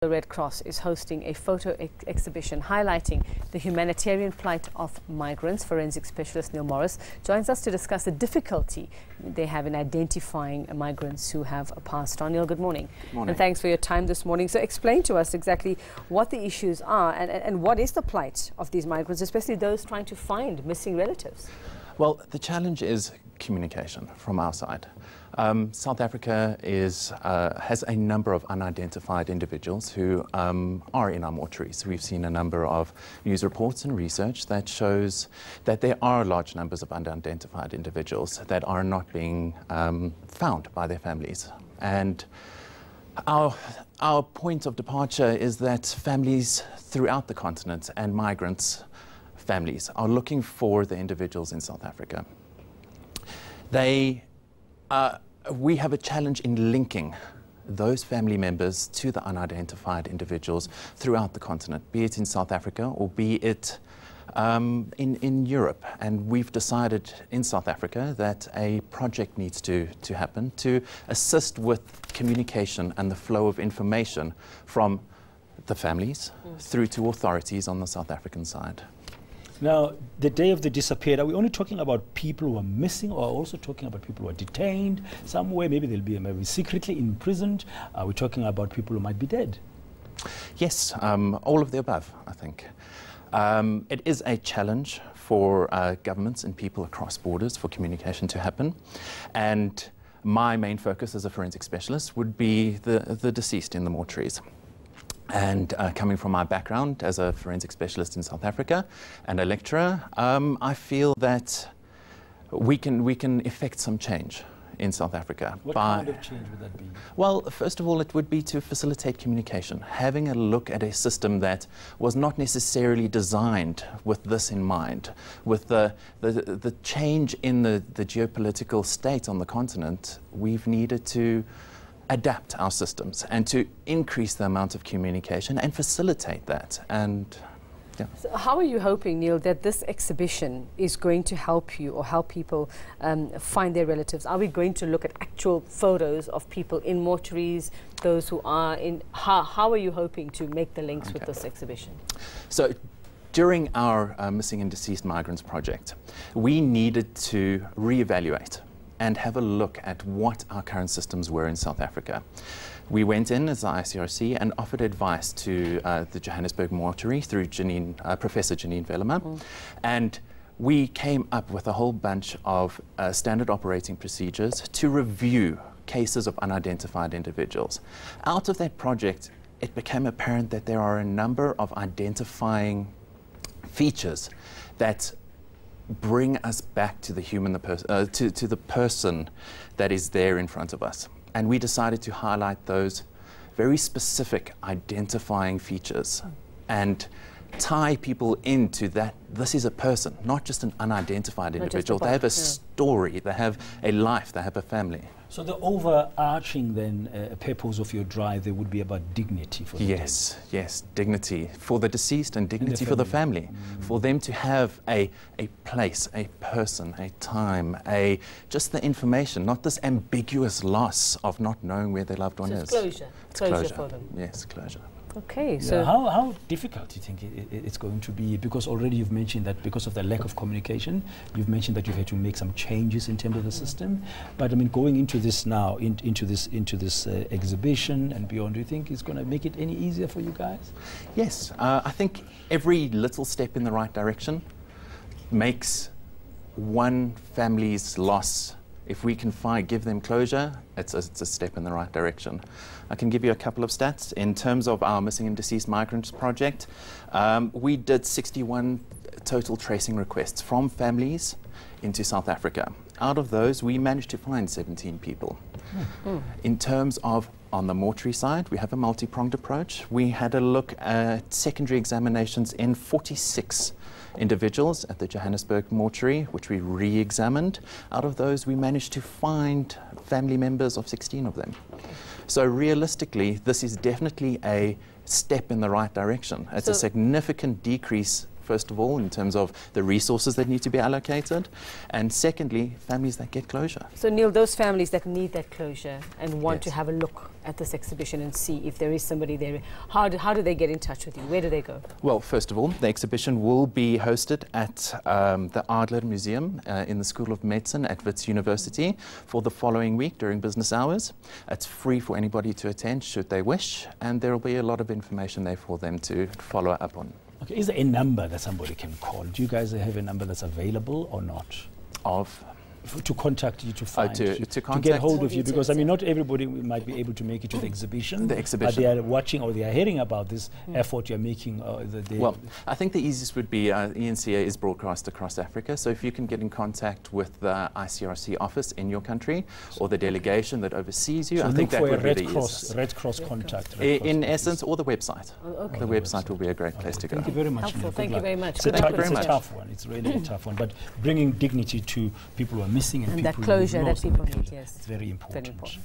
The Red Cross is hosting a photo exhibition highlighting the humanitarian plight of migrants. Forensic specialist Neil Morris joins us to discuss the difficulty they have in identifying migrants who have passed on. Neil, good morning. Good morning. And thanks for your time this morning. So explain to us exactly what the issues are and what is the plight of these migrants, especially those trying to find missing relatives. Well, the challenge is communication from our side. South Africa has a number of unidentified individuals who are in our mortuaries. We've seen a number of news reports and research that shows that there are large numbers of unidentified individuals that are not being found by their families. And our point of departure is that families throughout the continent and migrants' families are looking for the individuals in South Africa. We have a challenge in linking those family members to the unidentified individuals throughout the continent, be it in South Africa or be it in Europe. And we've decided in South Africa that a project needs to happen to assist with communication and the flow of information from the families through to authorities on the South African side. Now, the day of the disappeared, are we only talking about people who are missing, or also talking about people who are detained somewhere? Maybe they'll be maybe secretly imprisoned. Are we talking about people who might be dead? Yes, all of the above, I think. It is a challenge for governments and people across borders for communication to happen. And my main focus as a forensic specialist would be the deceased in the mortuaries. And coming from my background as a forensic specialist in South Africa and a lecturer, I feel that we can effect some change in South Africa. What kind of change would that be? Well, first of all, it would be to facilitate communication, having a look at a system that was not necessarily designed with this in mind. With the change in the geopolitical state on the continent, we've needed to adapt our systems and to increase the amount of communication and facilitate that. And yeah. So how are you hoping, Neil, that this exhibition is going to help you or help people find their relatives? Are we going to look at actual photos of people in mortuaries, those who are in? How are you hoping to make the links with this exhibition? So during our Missing and Deceased Migrants project, we needed to reevaluate and have a look at what our current systems were in South Africa. We went in as the ICRC and offered advice to the Johannesburg mortuary through Professor Janine Vellemer, and we came up with a whole bunch of standard operating procedures to review cases of unidentified individuals. Out of that project, it became apparent that there are a number of identifying features that bring us back to the to the person that is there in front of us. And we decided to highlight those very specific identifying features and tie people into that this is a person, not just an unidentified individual. They have a story, they have a life, they have a family. So the overarching then purpose of your drive, there would be about dignity for the Yes, dignity for the deceased and dignity for the family. For them to have a place, a person, a time, just the information, not this ambiguous loss of not knowing where their loved one is. Closure. It's closure for them. Yes, closure. Okay, so how difficult do you think it's going to be? Because already you've mentioned that because of the lack of communication, you've mentioned that you've had to make some changes in terms of the system. But I mean, going into this now, into this exhibition and beyond, do you think it's going to make it any easier for you guys? Yes, I think every little step in the right direction makes one family's loss. If we can give them closure, it's a step in the right direction. I can give you a couple of stats. In terms of our Missing and Deceased Migrants project, we did 61 total tracing requests from families into South Africa. Out of those, we managed to find 17 people. In terms of on the mortuary side, we have a multi-pronged approach. We had a look at secondary examinations in 46 individuals at the Johannesburg mortuary, which we re-examined. Out of those, we managed to find family members of 16 of them. So realistically, this is definitely a step in the right direction. It's a significant decrease first of all, in terms of the resources that need to be allocated, and secondly, families that get closure. So Neil, those families that need that closure and want Yes. to have a look at this exhibition and see if there is somebody there, how do they get in touch with you? Where do they go? Well, first of all, the exhibition will be hosted at the Adler Museum in the School of Medicine at Wits University for the following week during business hours. It's free for anybody to attend should they wish, and there will be a lot of information there for them to follow up on. Okay, is there a number that somebody can call? Do you guys have a number that's available or not? Of To contact you, to find to get contact- hold of you, because I mean, not everybody might be able to make it to the exhibition. The exhibition. But they are watching or they are hearing about this effort you're making. Well, I think the easiest would be ENCA is broadcast across Africa, so if you can get in contact with the ICRC office in your country or the delegation that oversees you, so I think that look for would a be Red the Cross, easiest. Red Cross contact. In essence, or the website. Oh, okay. The website will be a great place to go. Thank you very much. Helpful. Neil. Good Thank you luck. very much. It's a, Thank you it's very a much. tough one. It's really a tough one. But bringing dignity to people who are missing and And people that who closure that lost people and need, yes. It's very important. Very important.